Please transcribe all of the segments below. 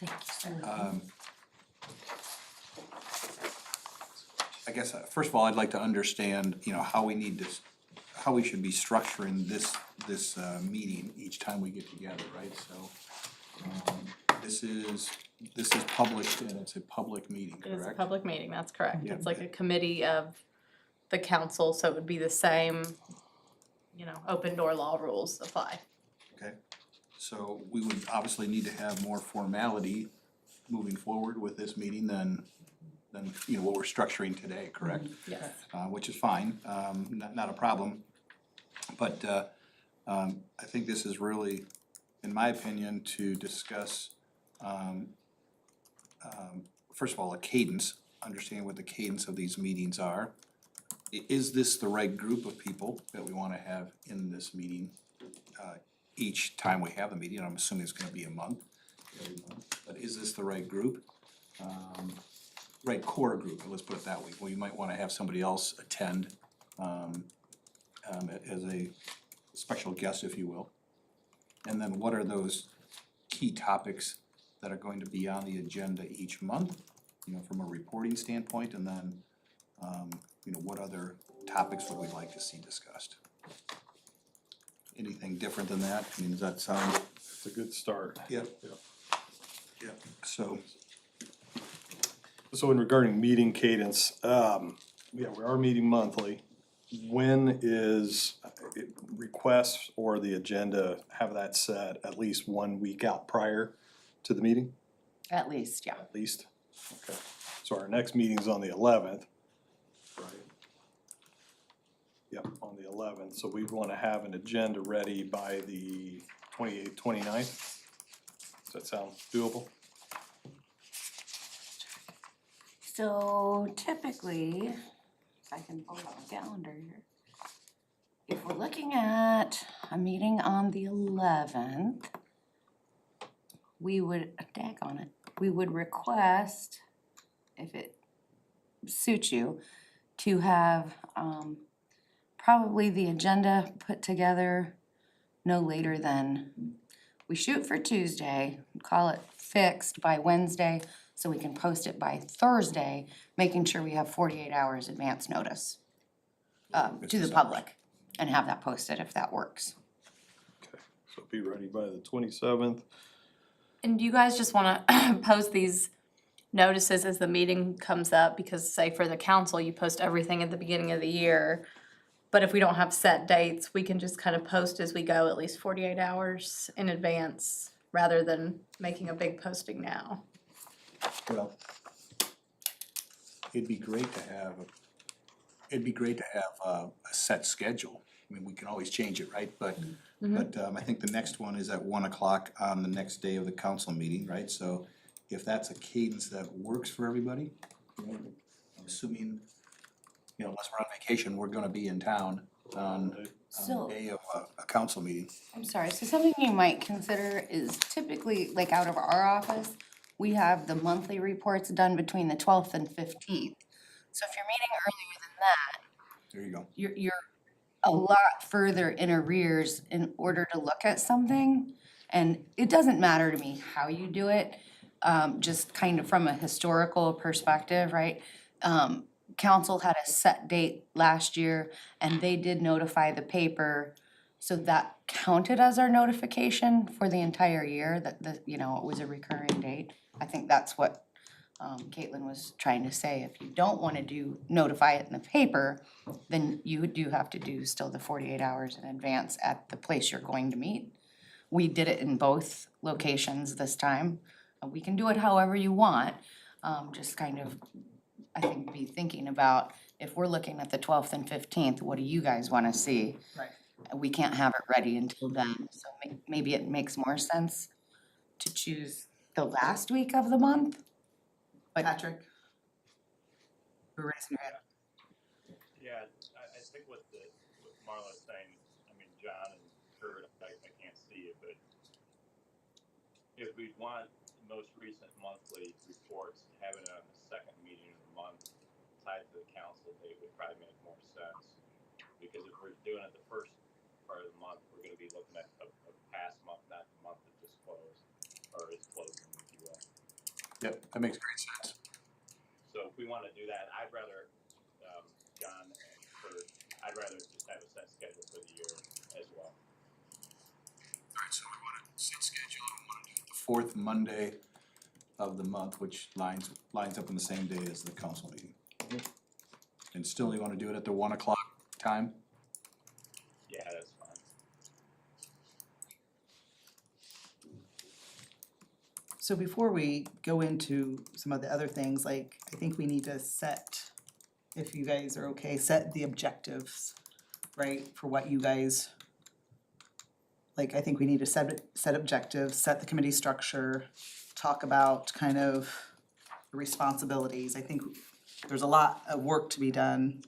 Thank you, sir. I guess, first of all, I'd like to understand, how we should be structuring this meeting each time we get together, right? So, this is published and it's a public meeting, It is a correct? public meeting, that's correct. Yeah. It's like a committee of the council, so it would be the same, open door law rules apply. Okay, so we would obviously need to have more formality moving forward with this meeting than what we're structuring today, correct? Yes. Which is fine, not a problem. But I think this is really, in my opinion, to discuss, first of all, a cadence, understand what the cadence of these meetings are. Is this the right group of people that we wanna have in this meeting each time we have the meeting? I'm assuming it's gonna be a month, every month, but is this the right group? Right core group, let's put it that way. Well, you might wanna have somebody else attend as a special guest, if you will. And then what are those key topics that are going to be on the agenda each month, from a reporting standpoint, and then, what other topics would we like to see discussed? Anything different than that? I mean, does that sound? It's a good start. Yeah. Yeah. Yeah, so, So in regarding meeting cadence, we are meeting monthly. When is requests or the agenda, have that set at least 1 week out prior to the meeting? At least, yeah. At least? Okay. So our next meeting's on the 11th. Right. Yep, on the 11th. So we'd wanna have an agenda ready by the 28th, 29th. Does that sound doable? So typically, if I can pull up the calendar here. If we're looking at a meeting on the 11th, we would, we would request, if it suits you, to have probably the agenda put together no later than, we shoot for Tuesday, call it fixed by Wednesday, so we can post it by Thursday, making sure we have 48 hours advance notice to the public, and have that posted if that works. Okay, so be ready by the 27th. And do you guys just wanna post these notices as the meeting comes up? Because say for the council, you post everything at the beginning of the year. But if we don't have set dates, we can just kind of post as we go, at least 48 hours in advance, rather than making a big posting now. well, it'd be great to have a set schedule. I mean, we can always change it, right? But I think the next one is at 1 o'clock on the next day of the council meeting, right? So if that's a cadence that works for everybody, I'm assuming, unless we're on vacation, we're gonna be in town on the So, day of a council meeting. I'm sorry, so something you might consider is typically, like out of our office, we have the monthly reports done between the 12th and 15th. So if you're meeting earlier than that, There you go. you're a lot further in arrears in order to look at something. And it doesn't matter to me how you do it, just kind of from a historical perspective, right? Council had a set date last year and they did notify the paper. So that counted as our notification for the entire year, that it was a recurring date. I think that's what Caitlin was trying to say. If you don't wanna notify it in the paper, then you do have to do still the 48 hours in advance at the place you're going to meet. We did it in both locations this time. We can do it however you want, just kind of, I think, be thinking about, if we're looking at the 12th and 15th, what do you guys wanna see? Right. We can't have it ready until then, so maybe it makes more sense to choose the last week of the month. But Patrick? You're raising your hand. Yeah, I think what Marla's saying, I mean, John and Kurt, I can't see it, but if we want most recent monthly reports, having it on the second meeting of the month tied to the council date would probably make more sense. Because if we're doing it the first part of the month, we're gonna be looking at a past month, not the month that just closed, or is closing, if you will. Yep, that makes great sense. So if we wanna do that, I'd rather, John and Kurt, I'd rather just have a set schedule for the year as well. Alright, so we wanna set schedule, and we wanna do it the fourth Monday of the month, which lines up on the same day as the council meeting. And still, you wanna do it at the 1 o'clock time? Yeah, that's fine. So before we go into some of the other things, like, I think we need to set, if you guys are okay, set the objectives, right, for what you guys, like, I think we need to set objectives, set the committee structure, talk about kind of the responsibilities. I think there's a lot of work to be done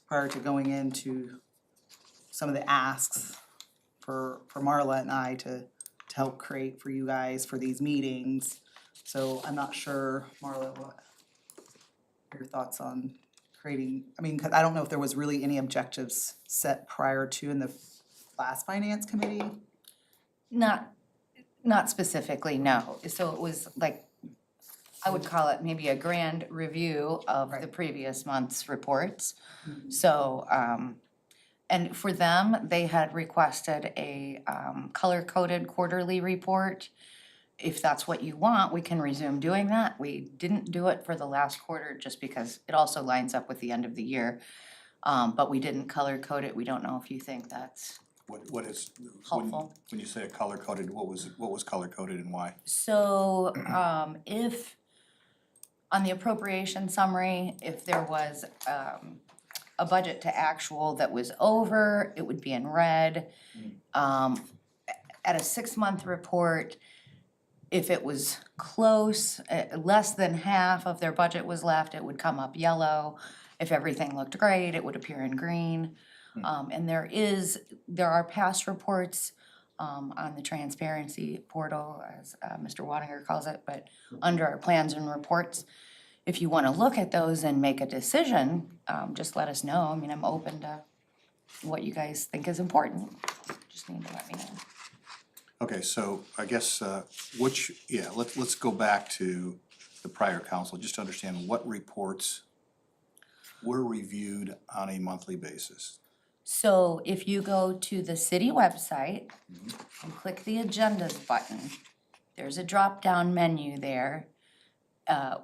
prior to going into some of the asks for Marla and I to help create for you guys for these meetings. So I'm not sure, Marla, what your thoughts on creating, I mean, 'cause I don't know if there was really any objectives set prior to in the last finance committee. Not specifically, no. So it was like, I would call it maybe a grand review of the Right. previous month's reports. So, and for them, they had requested a color-coded quarterly report. If that's what you want, we can resume doing that. We didn't do it for the last quarter just because it also lines up with the end of the year. But we didn't color code it. We don't know if you think that's What is, helpful. when you say color coded, what was color coded and why? So, if, on the appropriation summary, if there was, a budget to actual that was over, it would be in red. At a 6-month report, if it was close, less than half of their budget was left, it would come up yellow. If everything looked great, it would appear in green. And there are past reports on the transparency portal, as Mr. Wattinger calls it, but under our plans and reports. If you wanna look at those and make a decision, just let us know. I mean, I'm open to what you guys think is important. Just need to let me know. Okay, so I guess, let's go back to the prior council, just to understand what reports were reviewed on a monthly basis. So if you go to the city website and click the agendas button, there's a drop-down menu there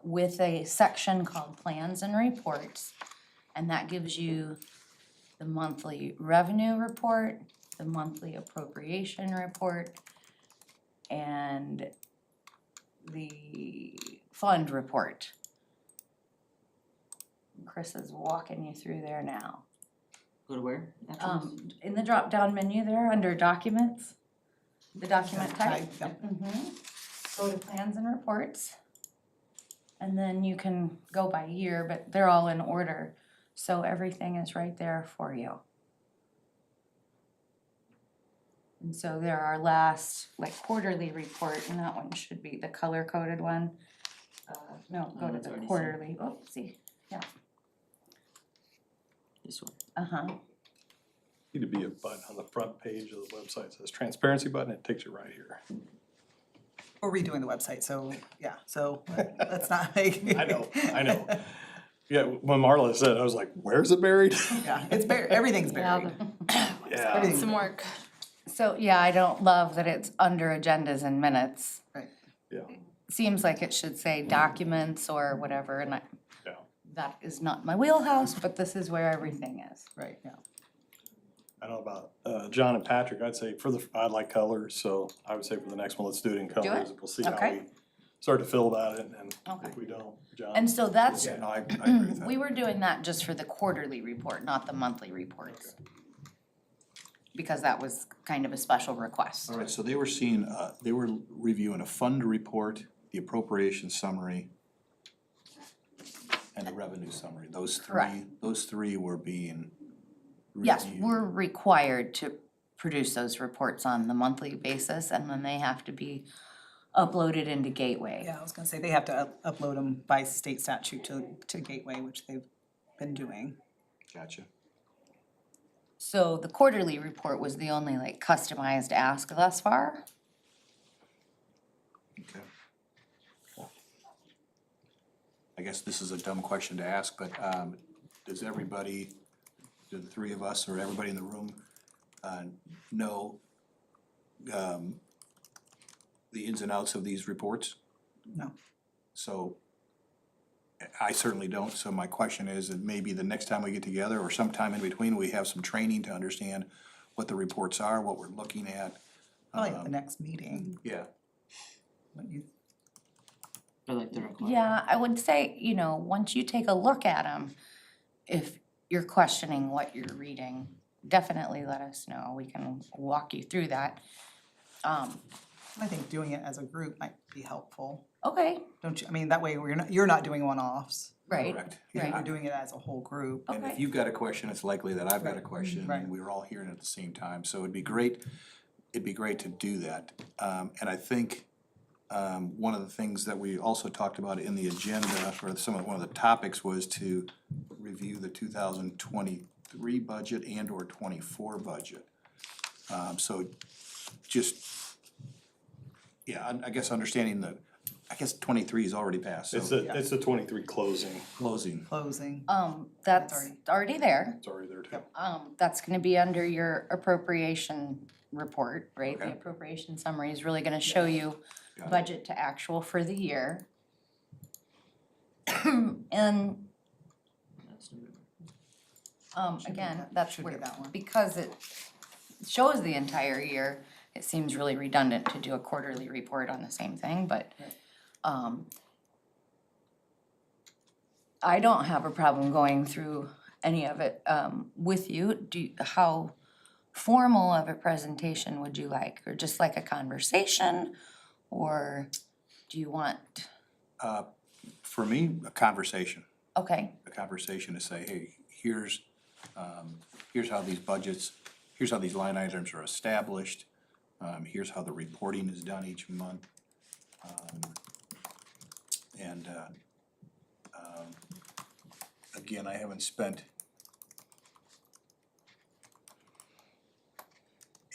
with a section called plans and reports. And that gives you the monthly revenue report, the monthly appropriation report, and the fund report. Chris is walking you through there now. Go to where? In the drop-down menu there, under documents, the document type. Yep. Go to plans and reports. And then you can go by year, but they're all in order, so everything is right there for you. And so there our last, like, quarterly report, and that one should be the color-coded one. No, go to the quarterly, see, yeah. This one. Uh-huh. Need to be a button on the front page of the website, it says transparency button, it takes you right here. We're redoing the website, so, yeah, so let's not make. I know. Yeah, when Marla said, it, I was like, where's it buried? Yeah, it's buried, everything's Yeah, buried. Yeah. Everything's some work. So, yeah, I don't love that it's under agendas and minutes. Right. Yeah, Seems like it should say documents or whatever, and yeah. that is not my wheelhouse, but this is where everything is. Right, yeah. I don't know about John and Patrick, I'd say I like colors, so I would say for the next one, let's do it in colors. We'll see how Okay. we start to feel about it, and Okay. if we don't, John. And so that's, Yeah, no, I agree with that. we were doing that just for the quarterly report, not the monthly reports. Because that was kind of a special request. All right, so they were seeing, they were reviewing a fund report, the appropriation summary, and the revenue summary. Correct. Those three were being Yes, reviewed. we're required to produce those reports on the monthly basis, and then they have to be uploaded into Gateway. Yeah, I was gonna say, they have to upload them by state statute to Gateway, which they've been doing. Gotcha. So the quarterly report was the only like customized ask thus far. Okay. guess this is a dumb question to ask, but, does everybody, do the three of us or everybody in the room, know, the ins and outs of these reports? No. So, I certainly don't, so my question is that maybe the next time we get together or sometime in between, we have some training to understand what the reports are, what we're looking at. Probably at the next meeting, Yeah, what you, Or like the requirement. Yeah, I would say, you know, once you take a look at them, if you're questioning what you're reading, definitely let us know. We can walk you through that. I think doing it as a group might be helpful, Okay, don't you? I mean, that way you're not doing one-offs. right, correct. right. You're doing it as a whole group. And if Okay. you've got a question, it's likely that I've got a Right, question, right. and we're all hearing it at the same time, so it'd be great to do that. And I think, one of the things that we also talked about in the agenda, or one of the topics was to review the 2023 budget and or 24 budget. So just, yeah, I guess understanding I guess 23 is already passed, It's so the 23 closing, closing. Closing. That's already- already there. it's already there too. That's gonna be under your appropriation report, right? The Okay. appropriation summary is really gonna show you Got it. budget to actual for the year. And, That's November. Should be again, that- that's should be where, that one. because it shows the entire year, it seems really redundant to do a quarterly report on the same thing, but, I don't have a problem going through any of it, with you. How formal of a presentation would you like? Or just like a conversation? Or do you want, For me, a conversation. okay, A conversation to say, hey, here's how these budgets, here's how these line items are established, here's how the reporting is done each month. And again, I haven't spent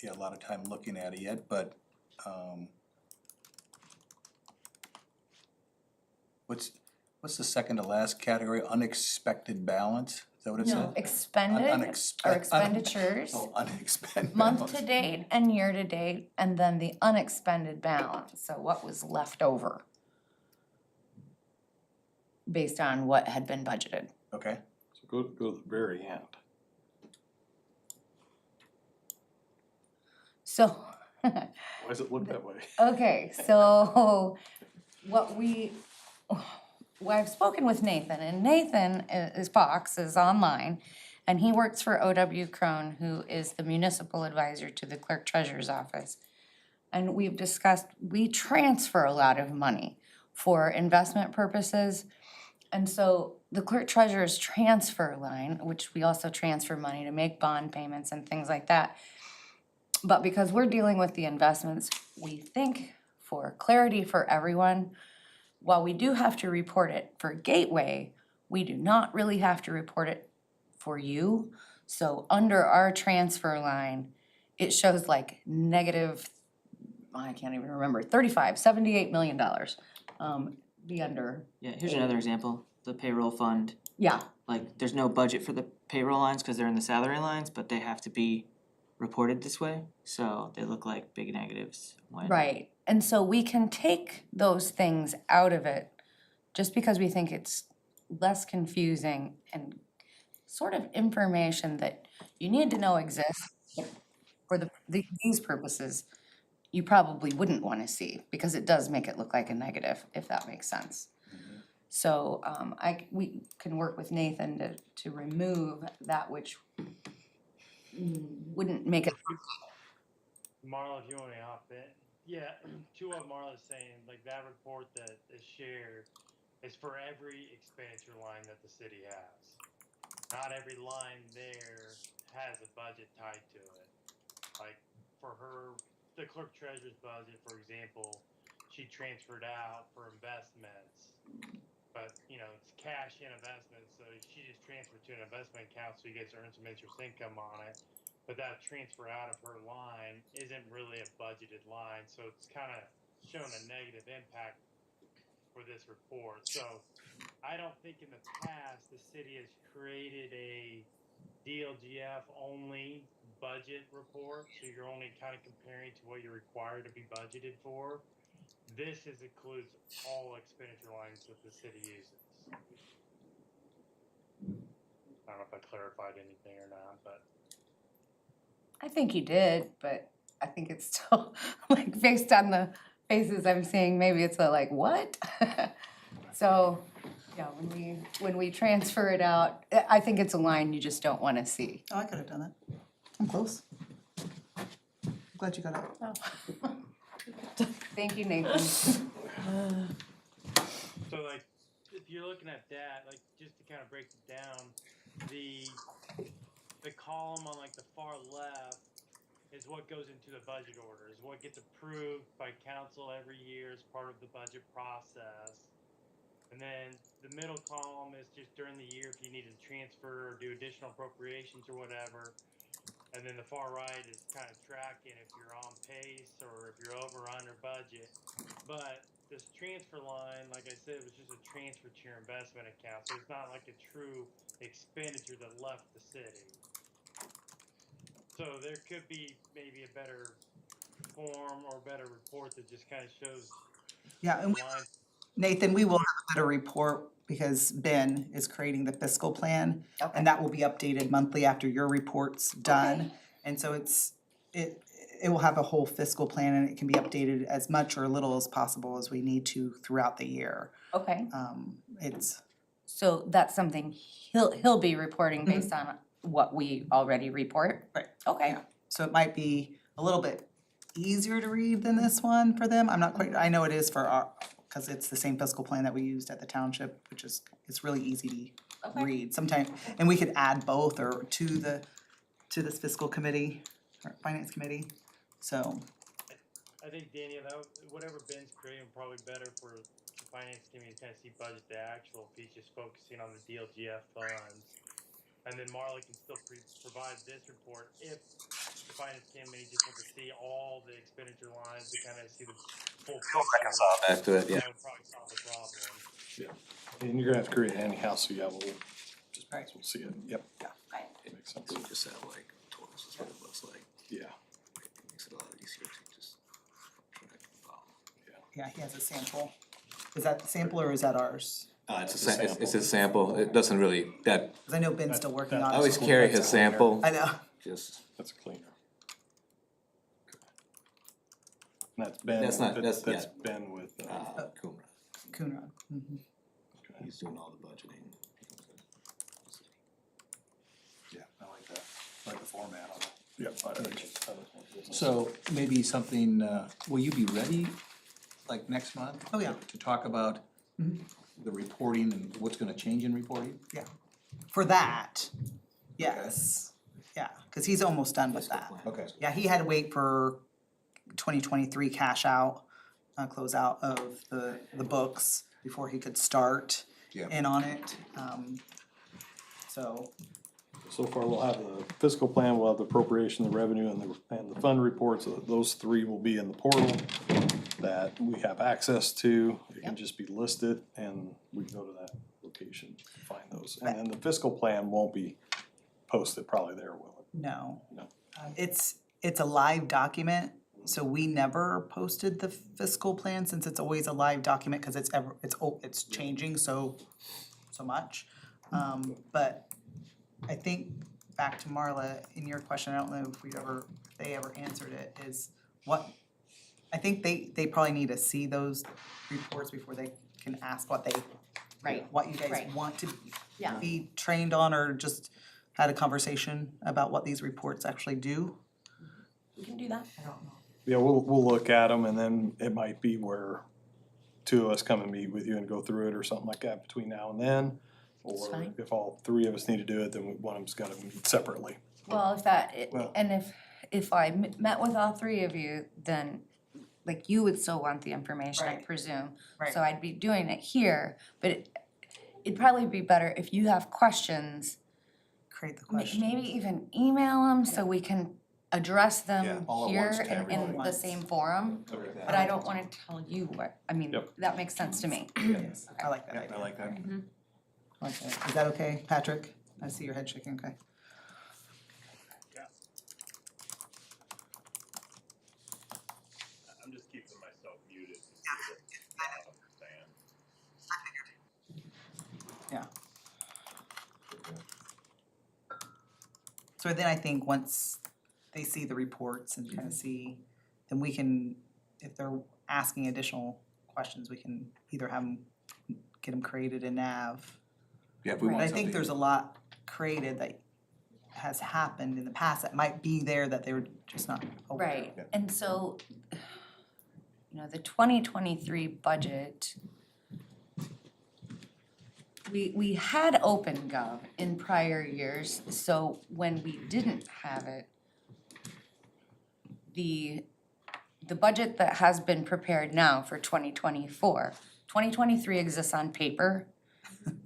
a lot of time looking at it yet, but what's the second to last category, unexpected balance, is that what it says? no, expended or expenditures, Oh, unexpended month balance. to date and year to date, and then the unexpended balance, so what was left over based on what had been budgeted. Okay, So go to the very end. So, Why does it look that way? okay, so what well, I've spoken with Nathan, and Nathan is Fox, is online, and he works for O.W. Crone, who is the municipal advisor to the clerk treasurer's office. And we've discussed, we transfer a lot of money for investment purposes. And so the clerk treasurer's transfer line, which we also transfer money to make bond payments and things like that. But because we're dealing with the investments, we think for clarity for everyone, while we do have to report it for Gateway, we do not really have to report it for you. So under our transfer line, it shows like negative, I can't even remember, $78 million. Be under, Yeah, here's another example, the payroll fund, yeah, like, there's no budget for the payroll lines, cause they're in the salary lines, but they have to be reported this way, so they look like big negatives when. right. And so we can take those things out of it just because we think it's less confusing and sort of information that you need to know exists. But for these purposes, you probably wouldn't wanna see, because it does make it look like a negative, if that makes sense. So, we can work with Nathan to remove that which wouldn't make it, Marla, if you want me off it, yeah, to what Marla's saying, like that report that is shared is for every expenditure line that the city has. Not every line there has a budget tied to it. Like for her, the clerk treasurer's budget, for example, she transferred out for investments. But, you know, it's cash in investments, so she just transferred to an investment account so you get to earn some interest income on it. But that transfer out of her line isn't really a budgeted line, so it's kind of showing a negative impact for this report. So I don't think in the past the city has created a DLGF only budget report, so you're only kind of comparing to what you're required to be budgeted for. This includes all expenditure lines that the city uses. I don't know if I clarified anything or not, but I think you did, but I think it's still, like, based on the faces I'm seeing, maybe it's a like, what? So, yeah, when we transfer it out, I think it's a line you just don't wanna see. Oh, I could have done that. I'm close. I'm glad you got it. Thank you, Nathan. so like if you're looking at that, like just to kind of break it down, the column on like the far left is what goes into the budget order, is what gets approved by council every year as part of the budget process. And then the middle column is just during the year if you needed to transfer or do additional appropriations or whatever. And then the far right is kind of tracking if you're on pace or if you're over or under budget. But this transfer line, like I said, was just a transfer to your investment account. So it's not like a true expenditure that left the city. So there could be maybe a better form or better report that just kind of shows Yeah, and line. Nathan, we will have a better report because Ben is creating the fiscal plan. Okay. And that will be updated monthly after your report's done. Okay. And so it will have a whole fiscal plan and it can be updated as much or little as possible as we need to throughout the year. Okay, It's, so that's something he'll be reporting based on what we already report? Right. Okay, yeah, so it might be a little bit easier to read than this one for them. I'm not quite, I know it is for our, cause it's the same fiscal plan that we used at the township, which is, it's really easy to Okay. read sometimes. And we could add both or to this fiscal committee, or finance committee, so. I think Daniel, whatever Ben's creating, probably better for the finance committee to kind of see budget to actual if he's just focusing on the DLGF funds. And then Marley can still provide this report if the finance committee just wants to see all the expenditure lines to kind of see the full picture. Back to it, yeah. That would probably solve the problem. And you're gonna have to create it anyhow, so yeah, we'll just, Right. we'll see it, yep, okay. makes sense, We just have like totals is what it looks like. yeah. It makes it a lot easier to just track and follow. Yeah, he has a sample. Is that the sample or is that ours? It's a sample, it doesn't really, that, Cause I know Ben's still working on it. I always so- carry his sample, I know. just, That's cleaner. And that's Ben, That's not- that's that's- Ben with, Kumra, Coonrod. Mhm. he's doing all the budgeting. Yeah, I like that, I like the format of it. yep. So maybe something, will you be ready, like next month? Oh, yeah. To talk about the reporting and what's gonna change in reporting? Yeah, for that, yes, yeah, cause he's almost done with that. Okay. Yeah, he had to wait for 2023 cash out, close out of the books before he could start Yeah. in on it. So, So far, we'll have the fiscal plan, we'll have the appropriation, the revenue, and the fund reports, those three will be in the portal that we have access to. It can just be listed, and we can go to that location to find those. And then the fiscal plan won't be posted probably there, will it? no. No. It's a live document, so we never posted the fiscal plan since it's always a live document, cause it's changing so much. But I think back to Marla, in your question, I don't know if they ever answered it, is what, I think they probably need to see those reports before they can ask what Right, what you guys right. want to Yeah. be trained on, or just had a conversation about what these reports actually do. We can do that. I don't know. Yeah, we'll look at them, and then it might be where two of us come and meet with you and go through it or something like that between now and then. That's Or fine. if all three of us need to do it, then one of them's gotta meet separately. Well, Well- and if I met with all three of you, then, like, you would still want the information, I Right. presume. Right. So I'd be doing it here, but it'd probably be better if you have questions, Create the question. maybe even email them so we can address Yeah, them all at here once to in everybody. the same forum, but I don't wanna tell you what, I mean, Yep. that makes sense to me. Yes, I like that Yeah, idea. I like that. I like that. Is that okay, Patrick? I see your head shaking, okay. I'm just keeping myself muted to see what I'm saying. Yeah. So then I think once they see the reports and kind of see, then we can, if they're asking additional questions, we can either have them, get them created in Nav. Yeah, if we Right. But want I think something, there's a lot created that has happened in the past that might be there that they were just not aware of. Right, and so, you know, the 2023 budget, we had OpenGov in prior years, so when we didn't have it, the budget that has been prepared now for 2024, 2023 exists on paper.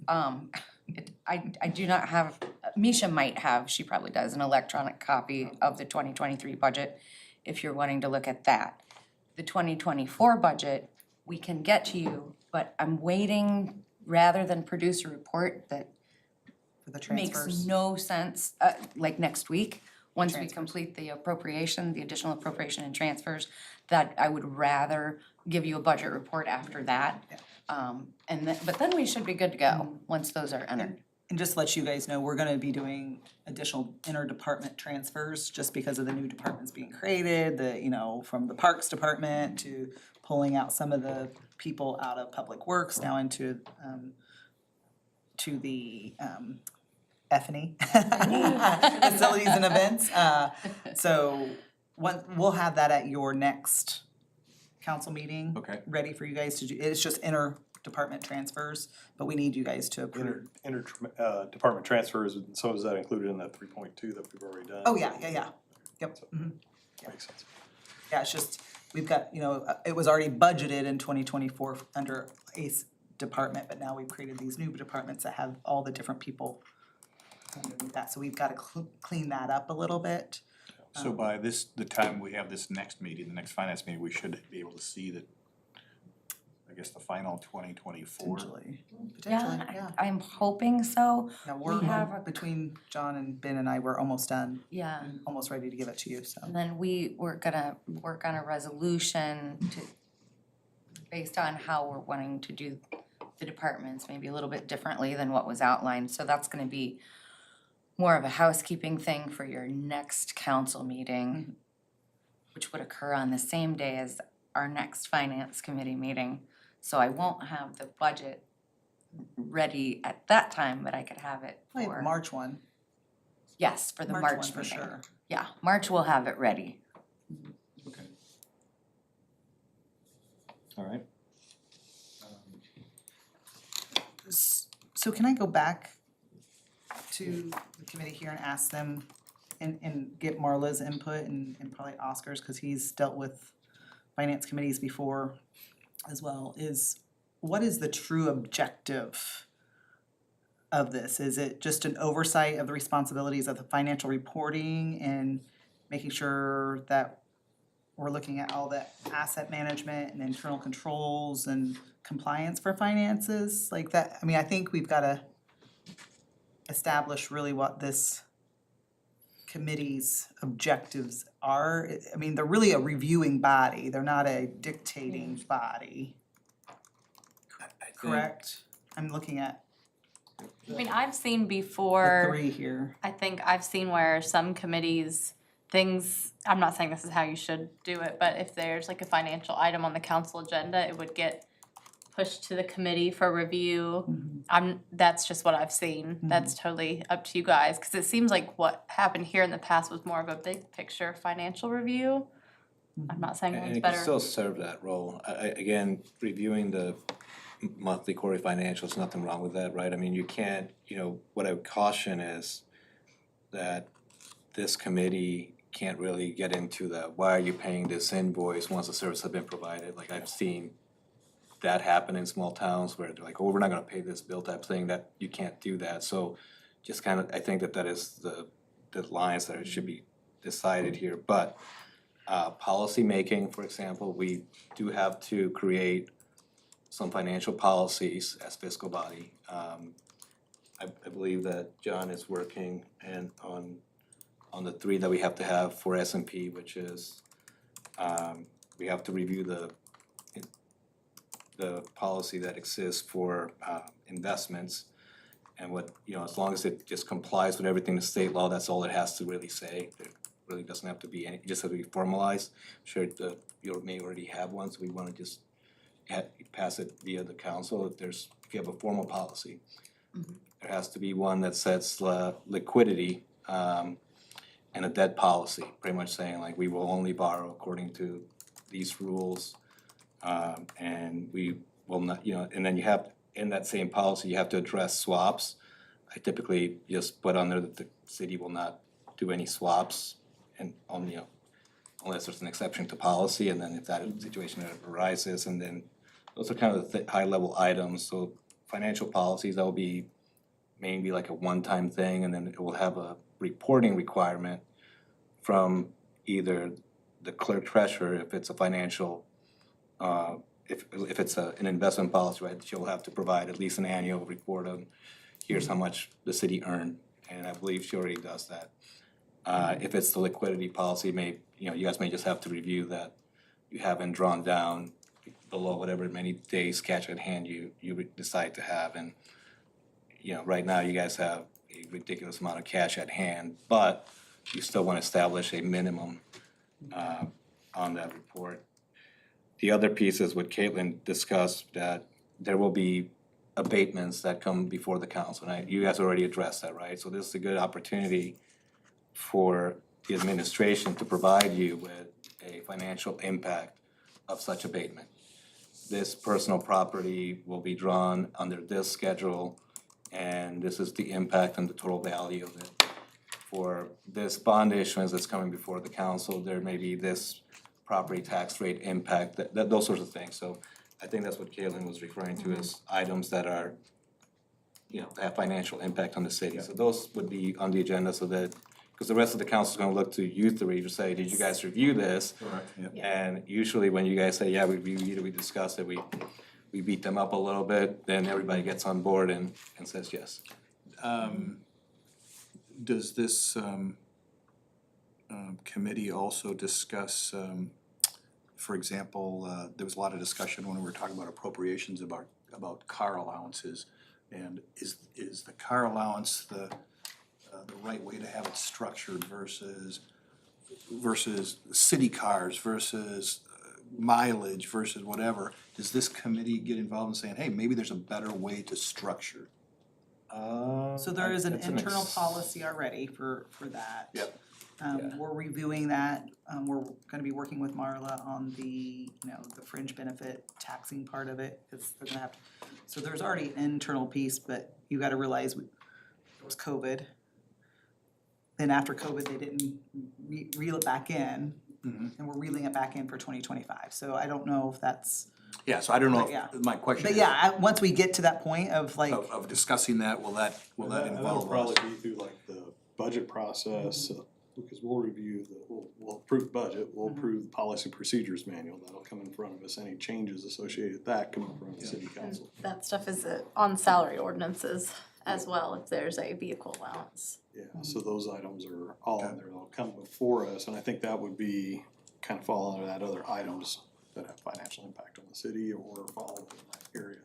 I do not have, Misha might have, she probably does, an electronic copy of the 2023 budget, if you're wanting to look at that. The 2024 budget, we can get to you, but I'm waiting, rather than produce a report that For the makes transfers. no sense, like next week, once we Transfers. complete the appropriation, the additional appropriation and transfers, that I would rather give you a budget report after that. Yeah. And then, but then we should be good to go, once those are entered. And just to let you guys know, we're gonna be doing additional interdepartment transfers just because of the new departments being created, you know, from the Parks Department to pulling out some of the people out of Public Works now into, to the, F&E. Facilities and events, so we'll have that at your next council meeting. Okay. Ready for you guys to do, it's just interdepartment transfers, but we need you guys to approve. Department transfers, and so is that included in that 3.2 that we've already done? Oh, yeah, yep, Makes sense. yeah, it's just, we've got, you know, it was already budgeted in 2024 under ACE department, but now we've created these new departments that have all the different people underneath that, so we've gotta clean that up a little bit. so by the time we have this next meeting, the next finance meeting, we should be able to see that, I guess, the final 2024. Potentially, Yeah, yeah. I'm hoping so, Now, we have a- between John and Ben and I, we're almost done, yeah. almost ready to give it to you, so. And then we're gonna work on a resolution to, based on how we're wanting to do the departments, maybe a little bit differently than what was outlined, so that's gonna be more of a housekeeping thing for your next council meeting, which would occur on the same day as our next finance committee meeting. So I won't have the budget ready at that time, but I could have it We have for, a March one. yes, for the March March one for meeting. sure. Yeah, March we'll have it ready. Okay. All right. So can I go back to the committee here and ask them and get Marla's input and probably Oscar's, cause he's dealt with finance committees before as well, is what is the true objective of this? Is it just an oversight of the responsibilities of the financial reporting and making sure that we're looking at all the asset management and internal controls and compliance for finances, like that? I mean, I think we've gotta establish really what this committee's objectives are. I mean, they're really a reviewing body, they're not a dictating body, correct? I'm looking at I mean, I've seen the before, three here. I think I've seen where some committees, things, I'm not saying this is how you should do it, but if there's like a financial item on the council agenda, it would get pushed to the committee for review. That's just what I've seen. That's totally up to you guys, cause it seems like what happened here in the past was more of a big picture financial review. I'm not saying And one's it can better. still serve that role. Again, reviewing the monthly, quarterly financials, nothing wrong with that, right? I mean, you can't, what I would caution is that this committee can't really get into the, why are you paying this invoice once the service has been provided? Like, I've seen that happen in small towns where they're like, oh, we're not gonna pay this bill type thing, that you can't do that. So just kind of, I think that is the lines that decided here, but policy making, for example, we do have to create some financial policies as fiscal body. I believe that John is working and on the three that we have to have for S&P, which is we have to review the policy that exists for investments. And what, as long as it just complies with everything in state law, that's all it has to really say. It really doesn't have to be any, it just has to be formalized. Sure, you may already have one, so we wanna just pass it via the council. If you have a formal policy. There has to be one that sets liquidity and a debt policy, pretty much saying like, we will only borrow according to these rules. And we will not, and then you have, in that same policy, you have to address swaps. I typically just put on there that the city will not do any swaps and unless there's an exception to policy, and then if that situation arises, and then those are kind of the high level items. So financial policies, that will be maybe like a one-time thing, and then it will have a reporting requirement from either the clerk treasurer if it's a financial if it's an investment policy, right, she'll have to provide at least an annual report of here's how much the city earned, and I believe she already does that. If it's the liquidity policy, you guys may just have to review that you haven't drawn down below whatever many days cash at hand you decide to have, and right now you guys have a ridiculous amount of cash at hand, but you still want to establish a minimum on that report. The other piece is what Caitlin discussed, that there will be abatements that come before the council, and you guys already addressed that, right? So this is a good opportunity for the administration to provide you with a financial impact of such abatement. This personal property will be drawn under this schedule, and this is the impact and the total value of it. For this bond issuance that's coming before the council, there may be this property tax rate impact, those sorts of things. So I think that's what Caitlin was referring to as items that are, have financial impact on the city. So those would be on the agenda, so that, because the rest of the council is gonna look to you three to say, did you guys review this? Correct, yeah. And usually when you guys say, yeah, we reviewed it, we discussed it, we beat them up a little bit, then everybody gets on board and says yes. Does this committee also discuss, for example, there was a lot of discussion when we were talking about appropriations about car allowances, and is the car allowance the right way to have it structured versus city cars versus mileage versus whatever? Does this committee get involved in saying, hey, maybe there's a better way to structure? So there is an That's internal policy already for that. Yep. We're reviewing that, we're gonna be working with Marla on the, the fringe benefit taxing part of it, cause they're gonna have to, so there's already an internal piece, but you gotta realize it was COVID. Then after COVID, they didn't reel it back in, and we're reeling it back in for 2025, so I don't know if that's, Yeah, so I don't know, But yeah. if my question but is, yeah, once we get to that point of like, of discussing that, will that And that'll involve us? probably be through like the budget process, because we'll review we'll approve the budget, we'll approve the policy procedures manual, that'll come in front of us, any changes associated with that come in front of the city council. That stuff is on salary ordinances as well, if there's a vehicle allowance. Yeah, so those items are all in there, they'll come before us, and I think that would be, kind of fall under that other items that have financial impact on the city or fall within that area.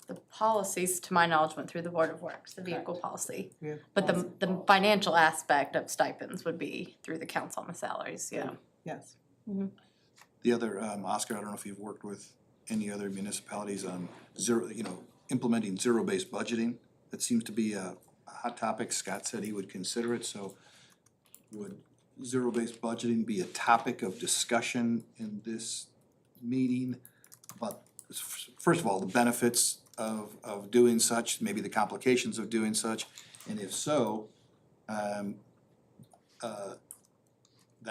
The policies, to my knowledge, went through the Board of Works, the vehicle policy. Yeah. But the financial aspect of stipends would be through the council on the salaries, yeah. yes. The other, Oscar, I don't know if you've worked with any other municipalities on implementing zero-based budgeting. That seems to be a hot topic. Scott said he would consider it, so would zero-based budgeting be a topic of discussion in this meeting? But first of all, the benefits of doing such, maybe the complications of doing such, and if so, that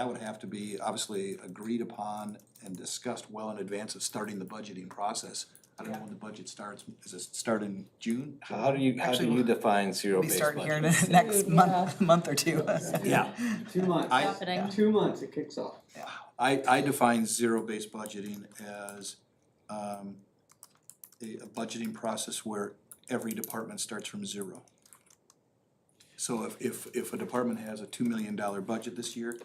would have to be obviously agreed upon and discussed well in advance of starting the budgeting process. I don't know when the budget starts, does it start in June? How do you Actually, define We'll zero be based starting here in budget? the next month or two. Yeah. 2 months. Happening. 2 months, it kicks off. I define zero-based budgeting as a budgeting process where every department starts from zero. So if a department has a $2 million budget this year,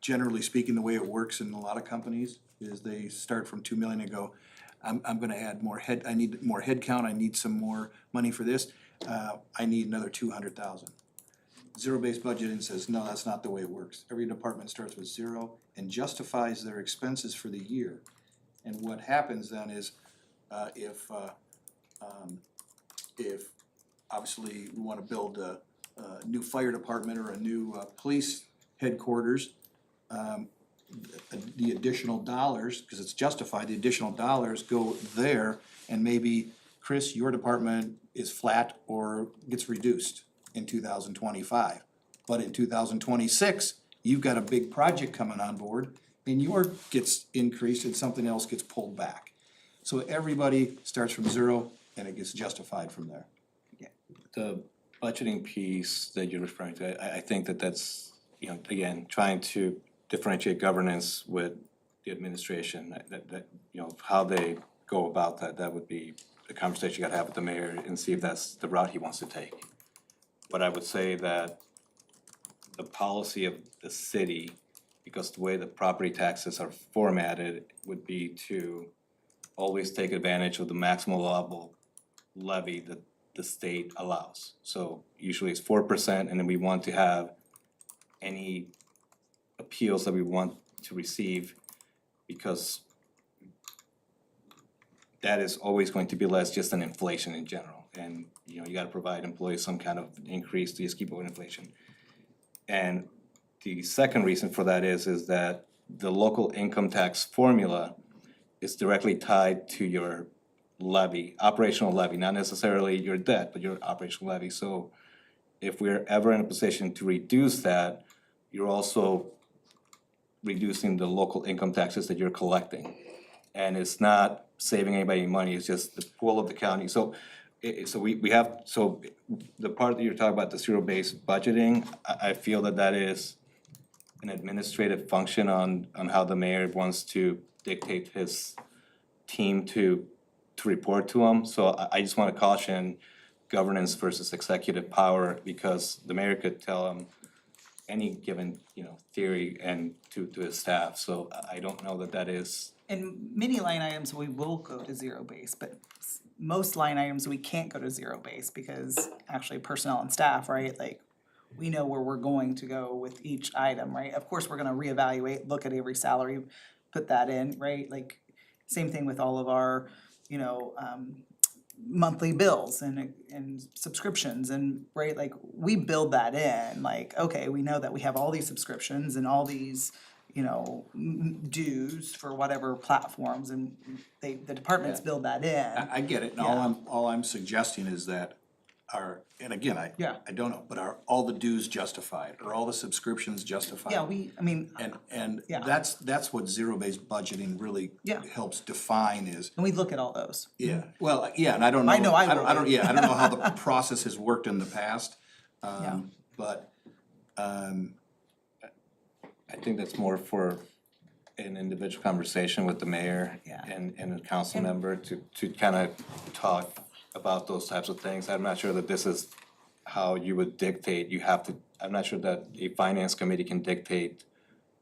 generally speaking, the way it works in a lot of companies is they start from 2 million and go, I'm gonna add more I need more head count, I need some more money for this, I need another 200,000. Zero-based budgeting says, no, that's not the way it works. Every department starts with zero and justifies their expenses for the year. And what happens then is, if obviously we wanna build a new fire department or a new police headquarters, the additional dollars, cause it's justified, the additional dollars go there, and maybe, Chris, your department is flat or gets reduced in 2025. But in 2026, you've got a big project coming on board, and your gets increased and something else gets pulled back. So everybody starts from zero, and it gets justified from there. The budgeting piece that you're referring to, I think that's, you know, again, trying to differentiate governance with the administration, that, you know, how they go about that would be a conversation you gotta have with the mayor and see if that's the route he wants to take. But I would say that the policy of the city, because the way the property taxes are formatted, would be to always take advantage of the maximum allowable levy that the state allows. So usually it's 4%, and then we want to have any appeals that we want to receive, because that is always going to be less just than inflation in general. And, you know, you gotta provide employees some kind of increase to just keep up with inflation. And the second reason for that is that the local income tax formula is directly tied to your levy, operational levy, not necessarily your debt, but your operational levy. So if we're ever in a position to reduce that, you're also reducing the local income taxes that you're collecting. And it's not saving anybody money, it's just the pool of the county. So we have, so the part that you're talking about, the zero-based budgeting, I feel that is an administrative function on how the mayor wants to dictate his team to report to him. So I just wanna caution governance versus executive power, because the mayor could tell him any given, you know, theory and to his staff. So I don't know that is. In many line items, we will go to zero base, but most line items, we can't go to zero base because actually personnel and staff, right? Like, we know where we're going to go with each item, right? Of course, we're gonna reevaluate, look at every salary, put that in, right? Like, same thing with all of our, you know, monthly bills and subscriptions and, right, like, we build that in, like, okay, we know that we have all these subscriptions and all these, you know, dues for whatever platforms, and the departments build that in. I get it, and all I'm suggesting is that and again, I don't know, but are all the dues justified, are all the subscriptions justified? Yeah, And Yeah. that's what zero-based budgeting really helps define is, and we look at all those. well, yeah, and I don't know. I know I don't, will I don't, be. yeah, I don't know how the process has worked in the past, Yeah. but, I think that's more for an individual conversation with the mayor Yeah. and a council member to kind of talk about those types of things. I'm not sure that this is how you would dictate, I'm not sure that a finance committee can dictate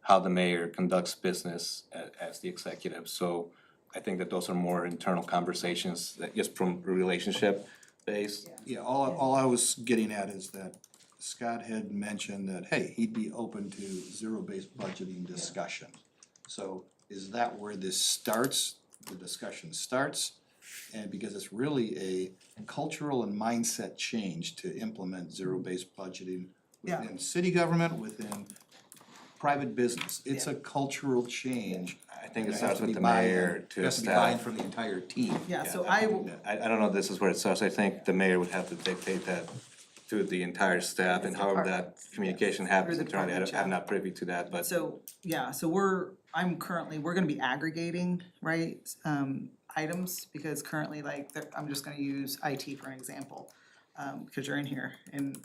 how the mayor conducts business as the executive. So I think that those are more internal conversations that just from relationship based. yeah, all I was getting at is that Scott had mentioned that, hey, he'd be open to zero-based budgeting discussion. So is that where this starts, the discussion starts? And because it's really a cultural and mindset change to implement zero-based budgeting within city government, within private business. It's a cultural change. I think it It has starts to with be the buy-in. mayor to It has to be buy-in staff. from the entire team. Yeah, so I don't know if this is where it starts. I think the mayor would have to dictate that to the entire staff, and however that communication happens Through the internally, department I'm chat. not privy to that, but. So, yeah, so we're gonna be aggregating, right, items, because currently, like, I'm just gonna use IT for an example, because you're in here, and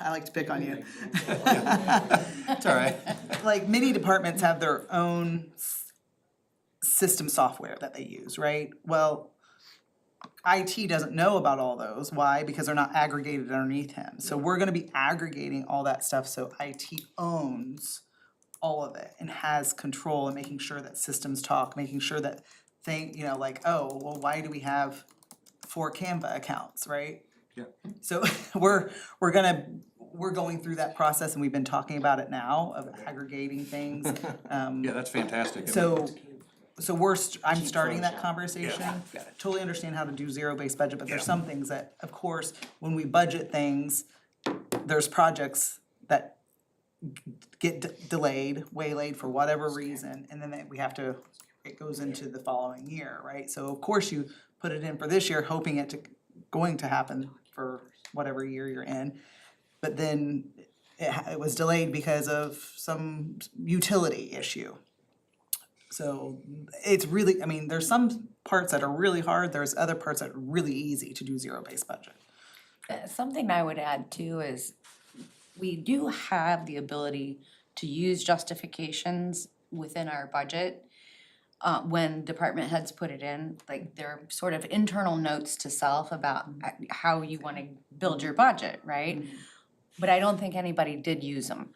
I like to pick on you. It's all right. Like, many departments have their own system software that they use, right? Well, IT doesn't know about all those, why? Because they're not aggregated underneath him. So we're gonna be aggregating all that stuff, so IT owns all of it and has control and making sure that systems talk, making sure that like, oh, well, why do we have 4 Canva accounts, right? Yeah. So we're going through that process, and we've been talking about it now of aggregating things. Yeah, that's fantastic. So I'm starting that conversation. Totally understand how to do zero-based budget, but there's some things that, of course, when we budget things, there's projects that get delayed, waylaid for whatever reason, and then it goes into the following year, right? So of course you put it in for this year, hoping going to happen for whatever year you're in. But then it was delayed because of some utility issue. So it's really, I mean, there's some parts that are really hard, there's other parts that are really easy to do zero-based budget. Something I would add too is we do have the ability to use justifications within our budget. When department heads put it in, like they're sort of internal notes to self about how you wanna build your budget, right? But I don't think anybody did use them.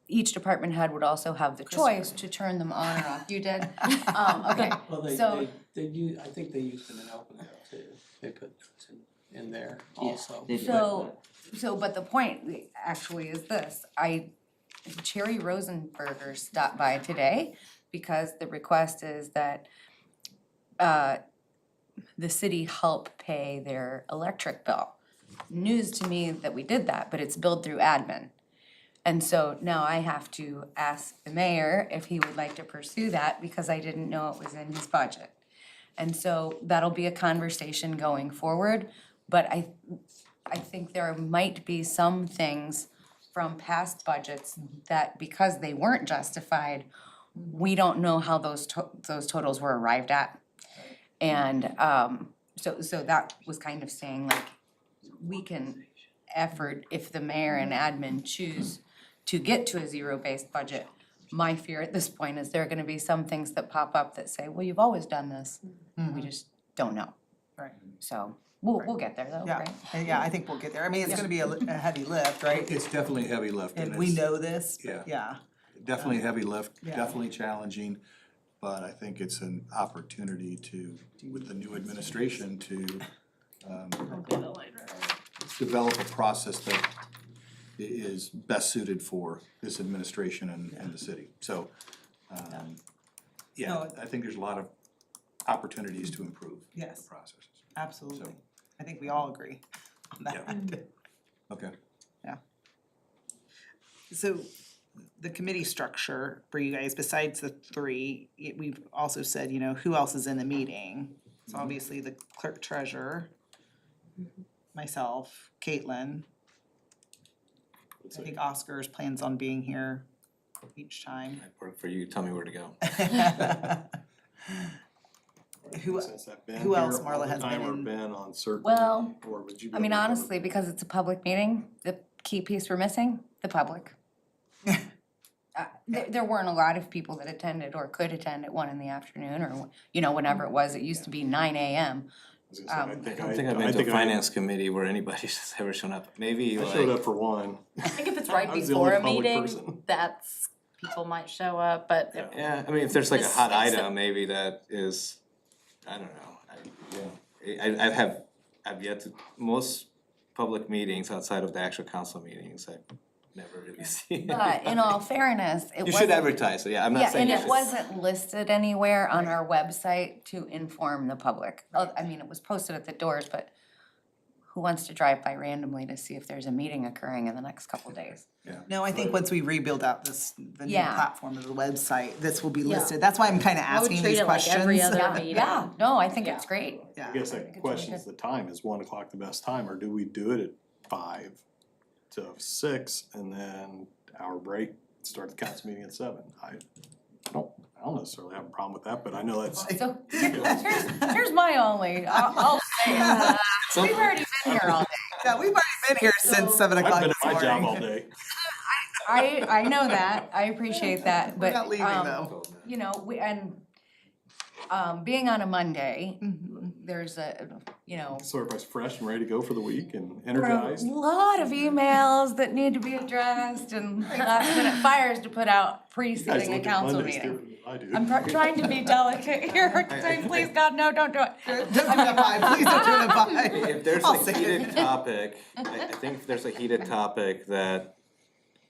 Each department head would also have the choice to turn them on or off. You did? Okay, Well, so. they use, I think they used them in open house too, they put those in there also. They do. So, but the point actually is this, Cherry Rosenberger stopped by today because the request is that the city help pay their electric bill. News to me that we did that, but it's billed through admin. And so now I have to ask the mayor if he would like to pursue that because I didn't know it was in his budget. And so that'll be a conversation going forward, but I think there might be some things from past budgets that because they weren't justified, we don't know how those totals were arrived at. And so that was kind of saying like, we can effort if the mayor and admin choose to get to a zero-based budget. My fear at this point is there are gonna be some things that pop up that say, well, you've always done this, we just don't know. Right. So, we'll get there though, Yeah, right? and yeah, I think we'll get there. I mean, it's gonna be a heavy lift, right? It's definitely a heavy lift. And we it's know this, Yeah. but yeah, Definitely a heavy lift, Yeah. definitely challenging, but I think it's an opportunity to, with the new administration, to develop a process that is best suited for this administration and the city. So, yeah, No. I think there's a lot of opportunities to improve the yes, processes. absolutely. So- I think we all agree on that. Okay. So the committee structure for you guys, besides the 3, we've also said, who else is in the meeting? So obviously the clerk treasurer, myself, Caitlin. I think Oscar's plans on being here each time. I work for you, tell me where to go. Who- Since I've been who else, here Marla, all the has time been or in- been on certain, Well, or would you be I mean, able to cover- honestly, because it's a public meeting, the key piece we're missing, the public. There weren't a lot of people that attended or could attend at 1 in the afternoon or, whenever it was. It used to be 9 a.m. I was gonna say, I I think I don't think I've been to a finance committee where anybody's ever shown up, maybe I showed like, up for one. I think if it's right I was the before only a public meeting, person. that's, people might show up, but if yeah, I mean, if there's like a This hot makes it- item, maybe that is, I don't know, I've yet to, most public meetings outside of the actual council meetings, I've never really seen. But in all fairness, it You wasn't. should advertise, yeah, I'm not Yeah, saying and you it should. wasn't listed anywhere on our website to inform the public. I mean, it was posted at the doors, but who wants to drive by randomly to see if there's a meeting occurring in the next couple days? No, I think once we rebuild out the new Yeah. platform of the website, this will be Yeah. listed. That's why I'm kinda I would asking treat these it like questions. every other Yeah, meeting. yeah, no, I think Yeah. it's great. Yeah. I guess I think that it's really question's the time, is 1 o'clock the best time, or do we do it at 5 to 6, and then hour break, start the council meeting at 7. I don't necessarily have a problem with that, but I know that's. So here's my only, I'll say it. We've already been here all day. Yeah, we've already been here since 7 o'clock I've been this at my job all morning. day. I know that, I appreciate that, We're but, not leaving though. you know, being on a Monday, Mhm. there's a, you know, So everybody's fresh and ready to go for the week and there are a energized. lot of emails that need to be addressed and last minute fires to put out You guys preceding a look at council Mondays meeting. different than I do. I'm trying to be delicate here, saying, please, God, no, don't do it. Don't do it at 5, please don't do it at 5. If there's I'll a say heated it. topic, I think if there's a heated topic that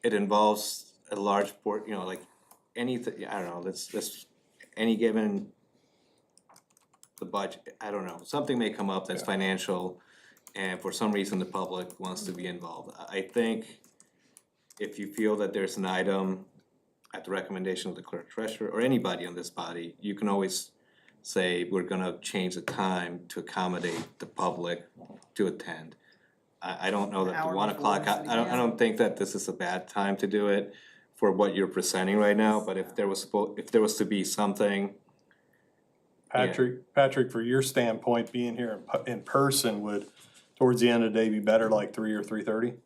it involves a large board, you know, like anything, I don't know, let's, any given the budget, I don't know, something may come up that's financial, and for some reason the public wants to be involved. I think if you feel that there's an item at the recommendation of the clerk treasurer or anybody on this body, you can always say, we're gonna change the time to accommodate the public to attend. I don't know that Hour the 1 before o'clock, the I don't think that this is a bad time to do it for what you're presenting right now, but if there was to be something, Patrick, for your standpoint, being here in person would, towards the end of the day, be better like 3 or 3:30?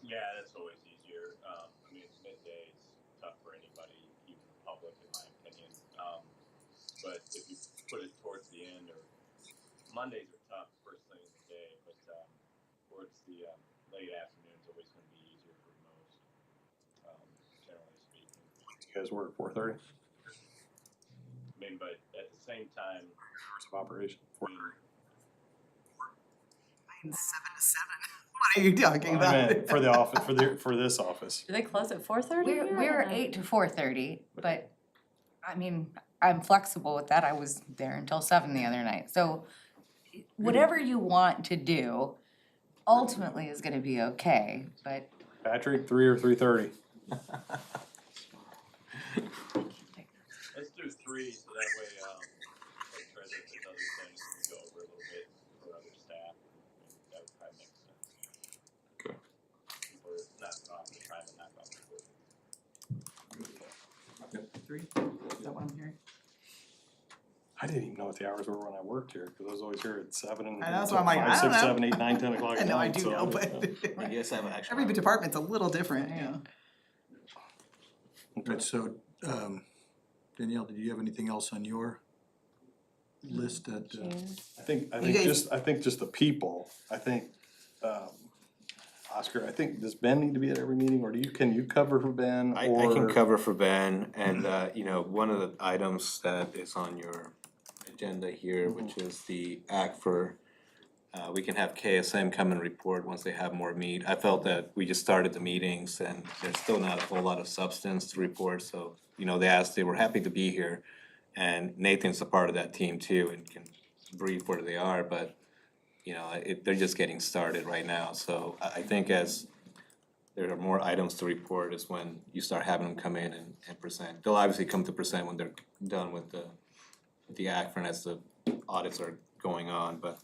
Yeah, that's always easier. I mean, it's midday, it's tough for anybody, even the public, in my opinion. But if you put it towards the end, or Mondays are tough first thing in the day, but towards the late afternoon's always going to be easier for most, generally speaking. You guys work at 4:30? I mean, but at the same time, Hours of operation. I mean, Mine's 7 to 7. What are you talking I about? meant for the office, for this office. Do they close at 4:30? We're 8 to 4:30, but, I mean, I'm flexible with that, I was there until 7 the other night, so whatever you want to do ultimately is gonna be okay, but Patrick, 3 or 3:30? let's do 3, so that way, like treasurer does other things, we go over a little bit for other staff, and that would probably make sense. Okay. Or not off the time and not off the board. 3, is that what I'm hearing? I didn't even know what the hours were when I worked here, because I was always here at 7 and I know, so until I'm like, 5, I don't 6, know. 7, 8, 9, 10 o'clock I at know, I night, do so know, didn't but you guys have an actual. every department's a little different, yeah. Right, so, Danielle, did you have anything else on your list that, I think just the people, Oscar, does Ben need to be at every meeting, or can you cover for Ben, I or? can cover for Ben, and you know, one of the items that is on your agenda here, which is the act for, we can have KSM come and report once they have more meat. I felt that we just started the meetings and there's still not a whole lot of substance to report, so, you know, they were happy to be here. And Nathan's a part of that team too and can brief where they are, but, you know, they're just getting started right now, so I think as there are more items to report is when you start having them come in and present. They'll obviously come to present when they're done with the act and as the audits are going on, but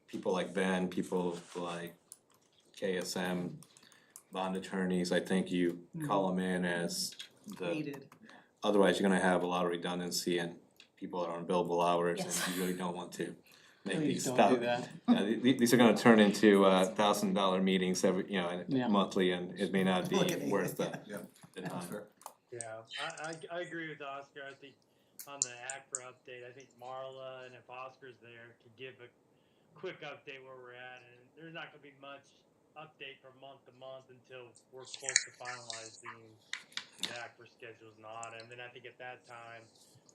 people like Ben, people like KSM, bond attorneys, I think you call them in as Needed. otherwise you're gonna have a lot of redundancy and people that are on billable hours and Yes. you really don't want to make Please these don't stuff. do that. These are gonna turn into $1,000 meetings every, you know, Yeah. monthly, and it may not be Look at me, worth the yeah, the time. fair. Yeah, I agree with Oscar. I think on the ACFR update, I think Marla and if Oscar's there could give a quick update where we're at, and there's not gonna be much update from month to month until we're close to finalizing the ACFR schedules and audit. And then I think at that time,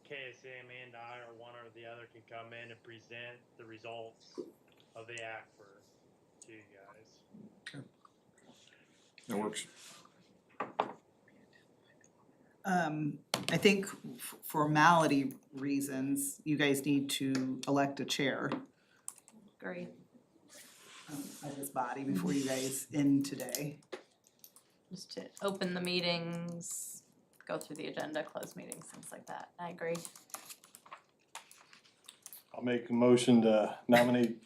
KSM and I or one or the other can come in and present the results of the ACFR to you guys. That works. I think formality reasons, you guys need to elect a chair Great. of this body before you guys end today. Just to open the meetings, go through the agenda, close meetings, things like that. I agree. I'll make a motion to nominate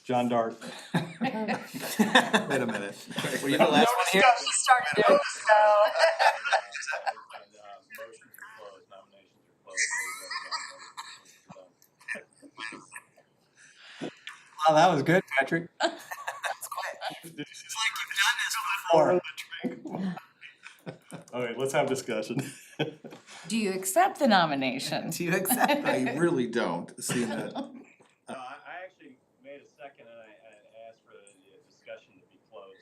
John Dart. Wait a minute. Were you the last one here? Started doing so. Motion to close, nominations are closed. Oh, that was good, Patrick. Okay, let's have discussion. Do you accept the nomination? Do you accept? I really don't, seeing that, I actually made a second and I asked for the discussion to be closed,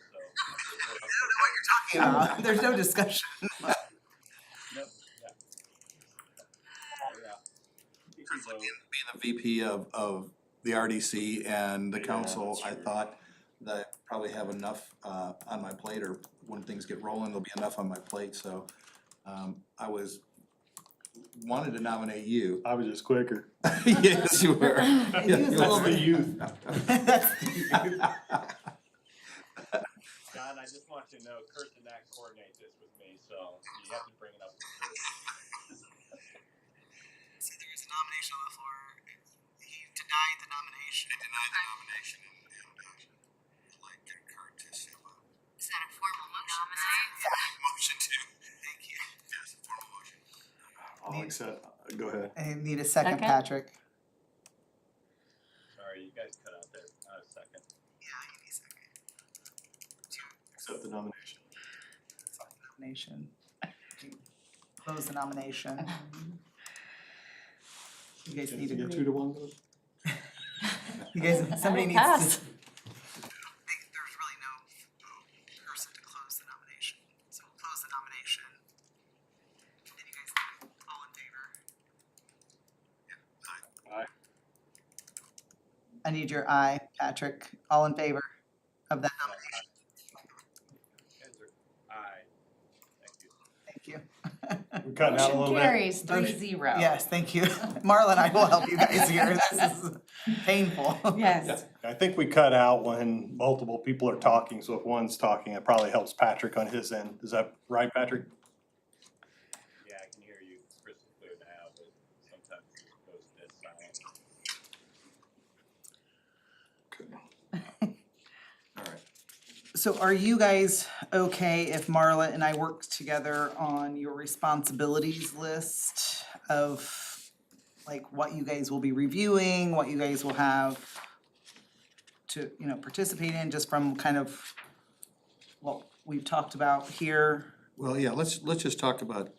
so. There's no discussion. Nope, yeah. So, being the VP of the RDC and the council, I thought that I probably have enough on my plate, or when things get rolling, there'll be enough on my plate, so I wanted to nominate you. I was just quicker. Yes, you were. He was a little That's the bit- youth. John, I just want you to know Kurt did not coordinate this with me, so you have to bring it up with Kurt. So there was a nomination on the floor. He denied the nomination. I denied the nomination and I'd like Kurt to step up. Is that a formal motion? Yeah, motion to. Thank you. Yes, a formal motion. I'll accept, go ahead. I need a second, Second. Patrick. Sorry, you guys cut out there, second. Yeah, you need a second. Accept the nomination. Nomination. Close the nomination. You guys need to Get 2-1 vote? You guys, somebody needs Pass. to. There's really no person to close the nomination, so we'll close the nomination. And you guys, all in favor? Yeah, Aye. I need your aye, Patrick. All in favor of that nomination? You guys are, aye, thank you. Thank you. We're cutting out a little Motion bit. carries 3-0. Yes, thank you. Marla and I will help you guys here. This is painful. Yes. I think we cut out when multiple people are talking, so if one's talking, it probably helps Patrick on his end. Is that right, Patrick? Yeah, I can hear you crystal clear now, but sometimes it goes dead silent. All right. So are you guys okay if Marla and I work together on your responsibilities list of like what you guys will be reviewing, what you guys will have to, participate in, just from kind of what we've talked about here? Well, yeah, let's just talk about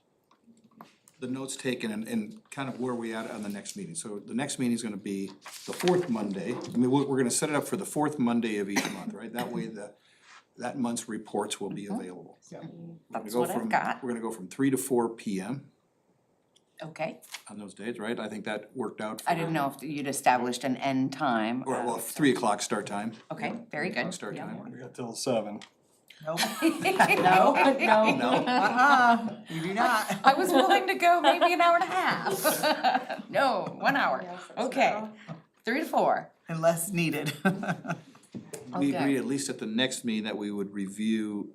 the notes taken and kind of where we at on the next meeting. So the next meeting is gonna be the fourth Monday. I mean, we're gonna set it up for the fourth Monday of each month, right? That way that month's reports will be available. We're gonna That's go what I've from- got. We're gonna go from 3 to 4 PM Okay. on those days, right? I think that worked out. I didn't know if you'd established an end time. Or, well, 3 o'clock start time. Okay, very 3 o'clock good. Start Yeah. time. We got till 7. Nope. No, no. You do not. I was willing to go maybe an hour and a half. No, 1 hour. Okay, 3 to 4. Unless needed. We Okay. agreed at least at the next meeting that we would review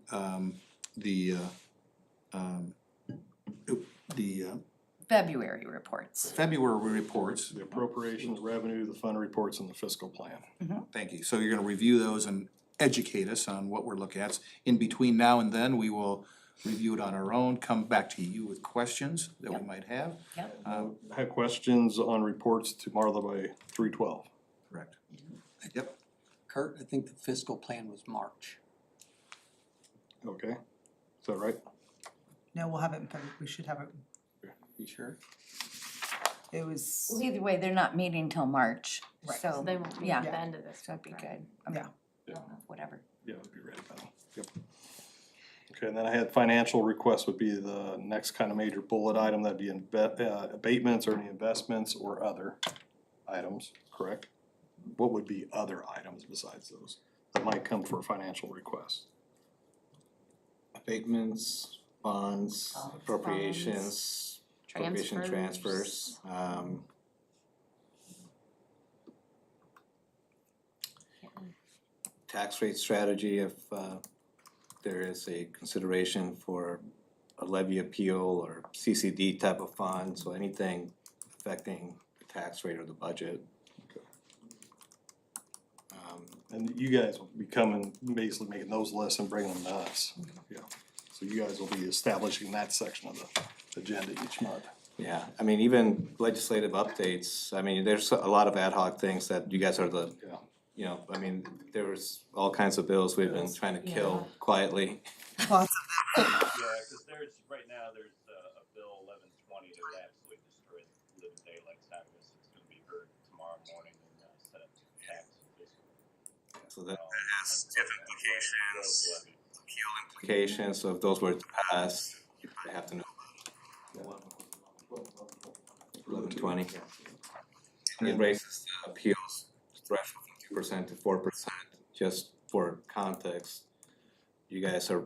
the February reports. February reports. The appropriations, revenue, the fund reports, and the fiscal plan. Thank you. So you're gonna review those and educate us on what we're looking at. In between now and then, we will review it on our own, come back to you with questions that we might have. Yep. I have questions on reports to Marla by 3/12. Correct. Yep. Kurt, I think the fiscal plan was March. Okay, is that right? No, we'll have it in February. We should have it. You sure? It was, Well, either way, they're not meeting till March, Right. so, They won't be yeah. at the end of this. So that'd be good. yeah. Whatever. Yeah, it'll be ready by then. Yep. Okay, and then I had financial requests would be the next kind of major bullet item, that'd be abatements or any investments or other items, correct? What would be other items besides those that might come for financial requests? Abatements, bonds, Bonds, appropriations, appropriation Transfers. transfers, tax rate strategy if there is a consideration for a levy appeal or CCD type of fund, so anything affecting the tax rate or the budget. And you guys will be coming, basically making those lists and bringing them to us. Yeah. So you guys will be establishing that section of the agenda each month. Yeah, I mean, even legislative updates, I mean, there's a lot of ad hoc things that you guys are the, Yeah. you know, I mean, there's all kinds of bills we've been trying to kill quietly. Lots Yeah, cause right now, there's a bill 1120 that would absolutely destroy the living daylights out of us. It's gonna be heard tomorrow morning in Senate tax and fiscal. So that has implications. implications, so if those were to pass, you probably have to know. 1120. It raises the appeals threshold from 2% to 4%, just for context. You guys are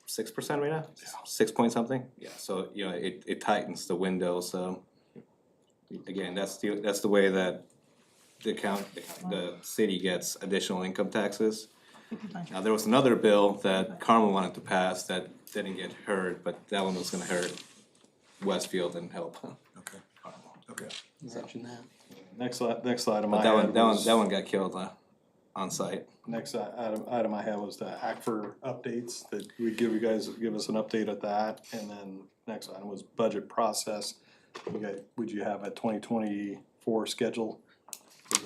6% right now? 6 point something? Yeah, so, you know, it tightens the window, so. Again, that's the way that the city gets additional income taxes. Now, there was another bill that Carmel wanted to pass that didn't get heard, but that one was gonna hurt Westfield and help. Okay, okay. Mention that. Next item But I had was. that one got killed on site. Next item I had was the ACFR updates, that we'd give us an update at that, and then next item was budget process. Would you have a 2024 schedule for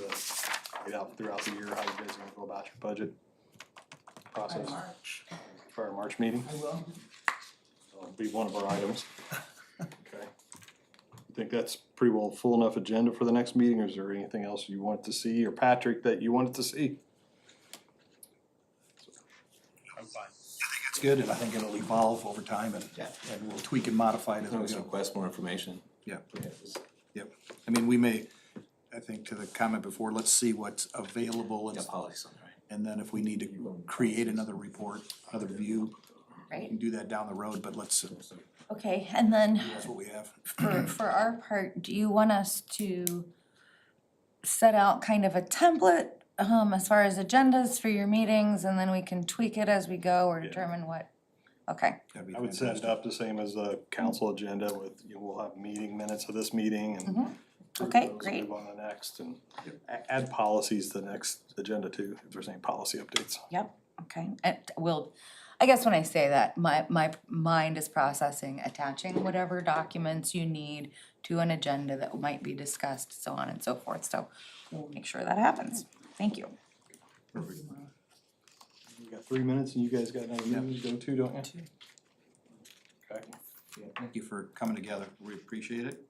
throughout the year, how you guys are gonna go about your budget process? March. For our March meeting? I will. That'll be one of our items. Okay. You think that's pretty well full enough agenda for the next meeting, or is there anything else you want to see, or Patrick, that you wanted to see? I'm fine. It's good, and I think it'll evolve over time, and we'll tweak and modify it as we Always go. request more information. Yeah, yep. I mean, we may, I think to the comment before, let's see what's available, and, Yeah, policies on it, right? and then if we need to create another report, another view, we Right, can do that down the road, but let's, okay, and then that's what we have. for our part, do you want us to set out kind of a template, as far as agendas for your meetings, and then we can tweak it as we go or determine what? Okay, That'd be I would set it fantastic. up the same as the council agenda with, we'll have meeting minutes of this meeting and. approve Okay, those, great. Move on to the next, and add policies to the next agenda too, if there's any policy updates. yep, okay, and I guess when I say that, my mind is processing, attaching whatever documents you need to an agenda that might be discussed, so on and so forth, so we'll make sure that happens. Thank you. Perfect. We got 3 minutes and you guys got another meeting to go to, don't you? Okay. Yeah, thank you for coming together, we appreciate it.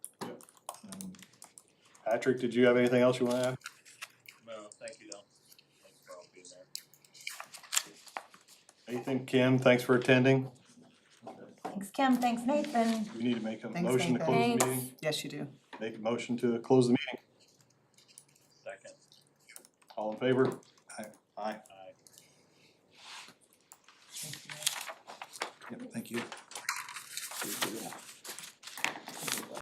Patrick, did you have anything else you wanna add? No, thank you, Don. Thanks for all being there. Anything, Kim, thanks for attending. Thanks, Kim, thanks, Nathan. We need to make a Thanks, motion to Nathan. close the Thanks. meeting. Yes, you do. Make a motion to close the meeting. Second. All in favor? Aye. Aye. Yep, thank you.